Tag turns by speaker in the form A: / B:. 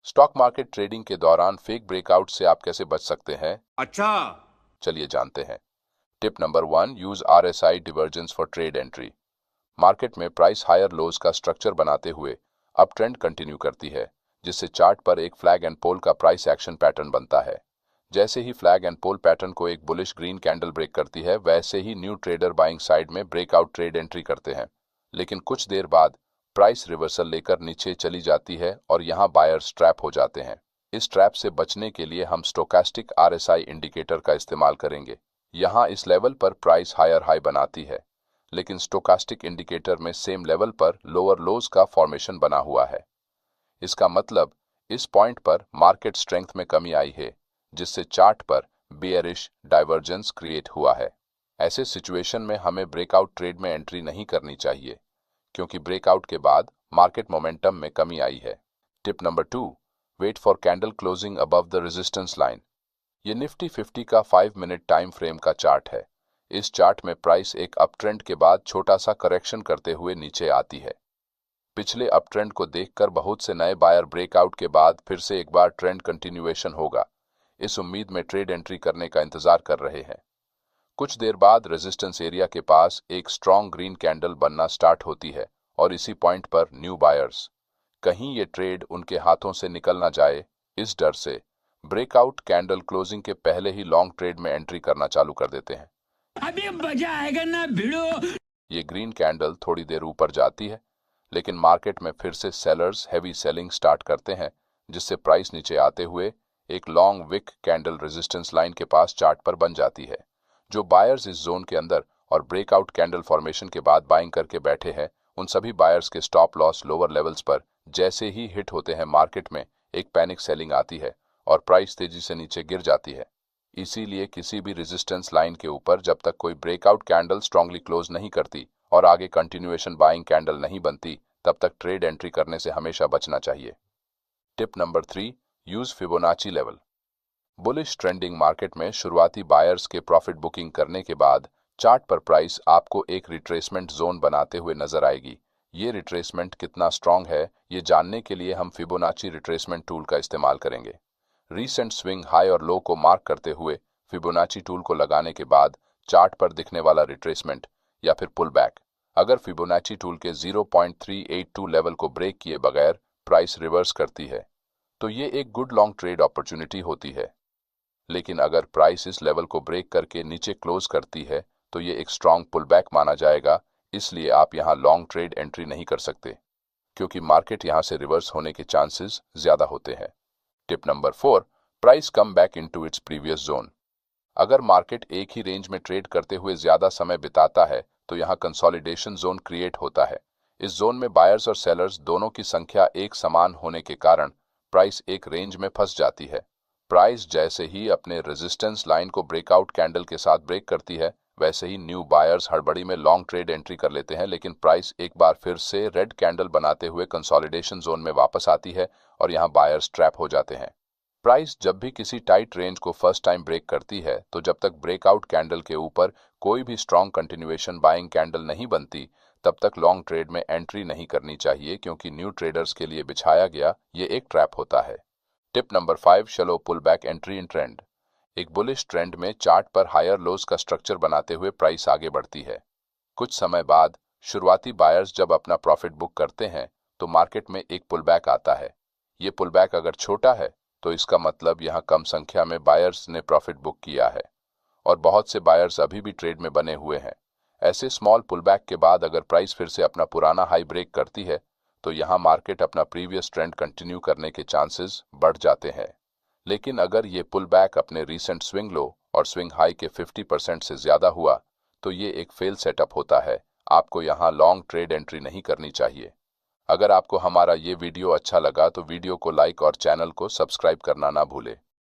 A: Stock market trading के दौरान fake breakout से आप कैसे बच सकते हैं?
B: अच्छा।
A: चलिए जानते हैं। Tip number 1, use RSI divergence for trade entry. Market में प्राइस हायर लोज का स्ट्रक्चर बनाते हुए अप ट्रेंड कंटिन्यू करती है, जिससे चार्ट पर एक फ्लैग एंड पोल का प्राइस एक्शन पैटर्न बनता है। जैसे ही फ्लैग एंड पोल पैटर्न को एक बुलिश ग्रीन कैंडल ब्रेक करती है, वैसे ही न्यू ट्रेडर बाइंग साइड में ब्रेकआउट ट्रेड एंट्री करते हैं। लेकिन कुछ देर बाद प्राइस रिवर्सल लेकर नीचे चली जाती है और यहां बायर्स ट्रैप हो जाते हैं। इस ट्रैप से बचने के लिए हम स्टोकास्टिक आरएसआई इंडिकेटर का इस्तेमाल करेंगे। यहां इस लेवल पर प्राइस हायर हाई बनाती है, लेकिन स्टोकास्टिक इंडिकेटर में सेम लेवल पर लोअर लोज का फॉर्मेशन बना हुआ है। इसका मतलब इस पॉइंट पर मार्केट स्ट्रेंथ में कमी आई है, जिससे चार्ट पर बेयरिश डाइवर्जेंस क्रिएट हुआ है। ऐसे सिचुएशन में हमें ब्रेकआउट ट्रेड में एंट्री नहीं करनी चाहिए, क्योंकि ब्रेकआउट के बाद मार्केट मोमेंटम में कमी आई है। Tip number 2, wait for candle closing above the resistance line. ये निफ्टी 50 का 5 मिनट टाइम फ्रेम का चार्ट है। इस चार्ट में प्राइस एक अप ट्रेंड के बाद छोटा सा करेक्शन करते हुए नीचे आती है। पिछले अप ट्रेंड को देखकर बहुत से नए बायर ब्रेकआउट के बाद फिर से एक बार ट्रेंड कंटिन्यूएशन होगा, इस उम्मीद में ट्रेड एंट्री करने का इंतजार कर रहे हैं। कुछ देर बाद रेजिस्टेंस एरिया के पास एक स्ट्रॉन्ग ग्रीन कैंडल बनना स्टार्ट होती है और इसी पॉइंट पर न्यू बायर्स, कहीं ये ट्रेड उनके हाथों से निकल ना जाए, इस डर से ब्रेकआउट कैंडल क्लोजिंग के पहले ही लॉन्ग ट्रेड में एंट्री करना चालू कर देते हैं।
B: अभी मजा आएगा ना भिड़ो।
A: ये ग्रीन कैंडल थोड़ी देर ऊपर जाती है, लेकिन मार्केट में फिर से सेलर्स हैवी सेलिंग स्टार्ट करते हैं, जिससे प्राइस नीचे आते हुए एक long wick candle resistance line के पास चार्ट पर बन जाती है। जो बायर्स इस जोन के अंदर और ब्रेकआउट कैंडल फॉर्मेशन के बाद बाइंग करके बैठे हैं, उन सभी बायर्स के स्टॉप लॉस लोअर लेवल्स पर जैसे ही हिट होते हैं, मार्केट में एक पैनिक सेलिंग आती है और प्राइस तेजी से नीचे गिर जाती है। इसीलिए किसी भी रेजिस्टेंस लाइन के ऊपर जब तक कोई ब्रेकआउट कैंडल स्ट्रांगली क्लोज नहीं करती और आगे कंटिन्यूएशन बाइंग कैंडल नहीं बनती, तब तक ट्रेड एंट्री करने से हमेशा बचना चाहिए। Tip number 3, use Fibonacci level. Bullish trending market में शुरुआती बायर्स के प्रॉफिट बुकिंग करने के बाद चार्ट पर प्राइस आपको एक रिट्रेसमेंट जोन बनाते हुए नजर आएगी। ये रिट्रेसमेंट कितना स्ट्रांग है, ये जानने के लिए हम फिबोनाची रिट्रेसमेंट टूल का इस्तेमाल करेंगे। रीसेंट स्विंग हाई और लो को मार्क करते हुए फिबोनाची टूल को लगाने के बाद चार्ट पर दिखने वाला रिट्रेसमेंट या फिर पुल बैक, अगर फिबोनाची टूल के 0.382 लेवल को ब्रेक किए बगैर प्राइस रिवर्स करती है, तो ये एक गुड लॉन्ग ट्रेड अपॉर्चुनिटी होती है। लेकिन अगर प्राइस इस लेवल को ब्रेक करके नीचे क्लोज करती है, तो ये एक स्ट्रांग पुल बैक माना जाएगा। इसलिए आप यहाँ लॉन्ग ट्रेड एंट्री नहीं कर सकते, क्योंकि मार्केट यहाँ से रिवर्स होने के चांसेस ज्यादा होते हैं। Tip number 4, price come back into its previous zone. अगर मार्केट एक ही रेंज में ट्रेड करते हुए ज्यादा समय बिताता है, तो यहाँ कंसोलिडेशन जोन क्रिएट होता है। इस जोन में बायर्स और सेलर्स दोनों की संख्या एक समान होने के कारण प्राइस एक रेंज में फंस जाती है। प्राइस जैसे ही अपने रेजिस्टेंस लाइन को ब्रेकआउट कैंडल के साथ ब्रेक करती है, वैसे ही न्यू बायर्स हड़बड़ी में लॉन्ग ट्रेड एंट्री कर लेते हैं, लेकिन प्राइस एक बार फिर से रेड कैंडल बनाते हुए कंसोलिडेशन जोन में वापस आती है और यहाँ बायर्स ट्रैप हो जाते हैं। प्राइस जब भी किसी टाइट रेंज को फर्स्ट टाइम ब्रेक करती है, तो जब तक ब्रेकआउट कैंडल के ऊपर कोई भी स्ट्रॉन्ग कंटिन्यूएशन बाइंग कैंडल नहीं बनती, तब तक लॉन्ग ट्रेड में एंट्री नहीं करनी चाहिए, क्योंकि न्यू ट्रेडर्स के लिए बिछाया गया ये एक ट्रैप होता है। Tip number 5, shallow pull back entry in trend. एक बुलिश ट्रेंड में चार्ट पर हायर लोज का स्ट्रक्चर बनाते हुए प्राइस आगे बढ़ती है। कुछ समय बाद शुरुआती बायर्स जब अपना प्रॉफिट बुक करते हैं, तो मार्केट में एक पुल बैक आता है। ये पुल बैक अगर छोटा है, तो इसका मतलब यहाँ कम संख्या में बायर्स ने प्रॉफिट बुक किया है और बहुत से बायर्स अभी भी ट्रेड में बने हुए हैं। ऐसे स्मॉल पुलबैक के बाद अगर प्राइस फिर से अपना पुराना हाई ब्रेक करती है, तो यहाँ मार्केट अपना प्रीवियस ट्रेंड कंटिन्यू करने के चांसेस बढ़ जाते हैं। लेकिन अगर ये पुल बैक अपने रीसेंट स्विंग लो और स्विंग हाई के 50% से ज्यादा हुआ, तो ये एक फेल सेटअप होता है। आपको यहाँ लॉन्ग ट्रेड एंट्री नहीं करनी चाहिए। अगर आपको हमारा ये वीडियो अच्छा लगा, तो वीडियो को लाइक और चैनल को सब्सक्राइब करना ना भूले।